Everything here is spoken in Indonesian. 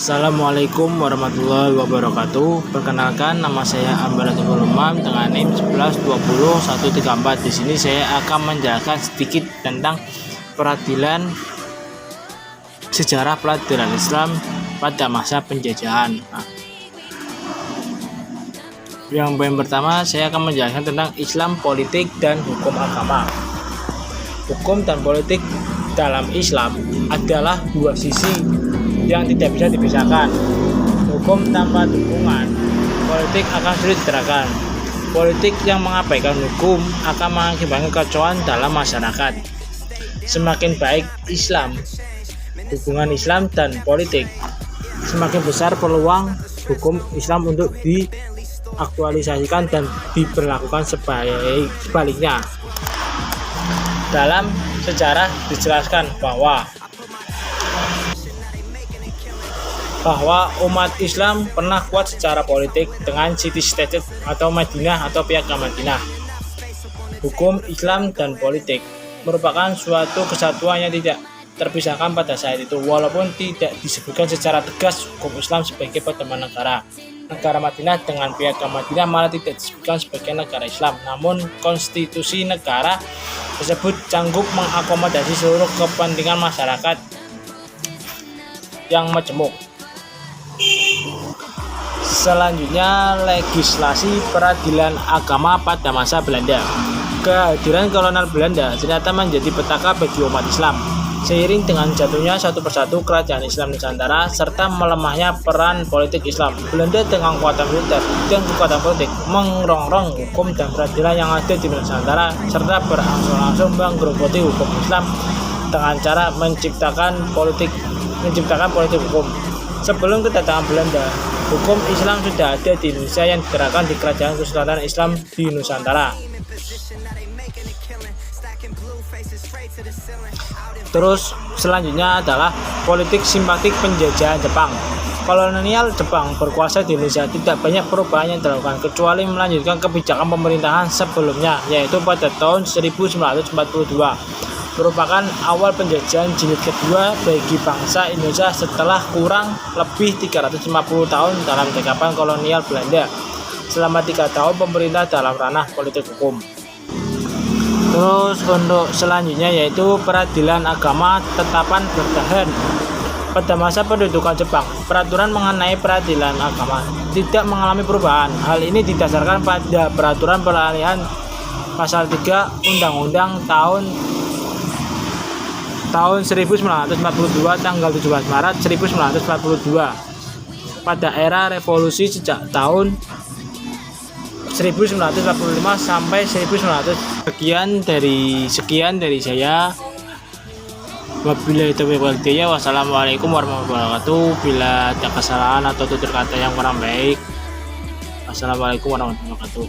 Assalamualaikum warahmatullahi wabarakatuh. Perkenalkan, nama saya Ambaratul Umam dengan NIM 1120-134. Di sini saya akan menjelaskan sedikit tentang sejarah peradilan Islam pada masa penjajahan. Yang pertama, saya akan menjelaskan tentang Islam, politik, dan hukum agama. Hukum dan politik dalam Islam adalah dua sisi yang tidak bisa dipisahkan. Hukum tanpa dukungan politik akan sulit diterapkan. Politik yang mengabaikan hukum akan mengakibatkan kekacauan dalam masyarakat. Semakin baik Islam, hubungan Islam dan politik, semakin besar peluang hukum Islam untuk diaktualisasikan dan diberlakukan sebaliknya. Dalam sejarah dijelaskan bahwa umat Islam pernah kuat secara politik dengan city state atau Madinah atau piagam Madinah. Hukum Islam dan politik merupakan suatu kesatuan yang tidak terpisahkan pada saat itu, walaupun tidak disebutkan secara tegas hukum Islam sebagai pedoman negara. Negara Madinah dengan piagam Madinah malah tidak disebutkan sebagai negara Islam, namun konstitusi negara tersebut sanggup mengakomodasi seluruh kepentingan masyarakat yang majemuk. Selanjutnya, legislasi peradilan agama pada masa Belanda. Kehadiran kolonial Belanda ternyata menjadi petaka bagi umat Islam. Seiring dengan jatuhnya satu persatu kerajaan Islam Nusantara serta melemahnya peran politik Islam, Belanda dengan kekuatan militer dan kekuatan politik merongrong hukum dan peradilan yang ada di Nusantara serta berangsur-angsur menggerogoti hukum Islam dengan cara menciptakan politik hukum. Sebelum kedatangan Belanda, hukum Islam sudah ada di Indonesia yang digerakkan di Kerajaan Kesultanan Islam di Nusantara. Terus selanjutnya adalah politik simpatik penjajahan Jepang. Kolonial Jepang berkuasa di Indonesia, tidak banyak perubahan yang dilakukan kecuali melanjutkan kebijakan pemerintahan sebelumnya, yaitu pada tahun 1942. Merupakan awal penjajahan jilid kedua bagi bangsa Indonesia setelah kurang lebih 350 tahun dalam cekapan kolonial Belanda. Selama 3 tahun pemerintah dalam ranah politik hukum. Terus untuk selanjutnya yaitu peradilan agama tetapan bertahan. Pada masa pendudukan Jepang, peraturan mengenai peradilan agama tidak mengalami perubahan. Hal ini didasarkan pada peraturan peralihan pasal 3 Undang-Undang tahun 1942 tanggal 17 Maret 1942 pada era revolusi sejak tahun 1945 sampai 1900. Sekian dari saya. Wabillahi taufiq wal hidayah. Wassalamualaikum warahmatullahi wabarakatuh. Bila ada kesalahan atau tutur kata yang kurang baik, assalamualaikum warahmatullahi wabarakatuh.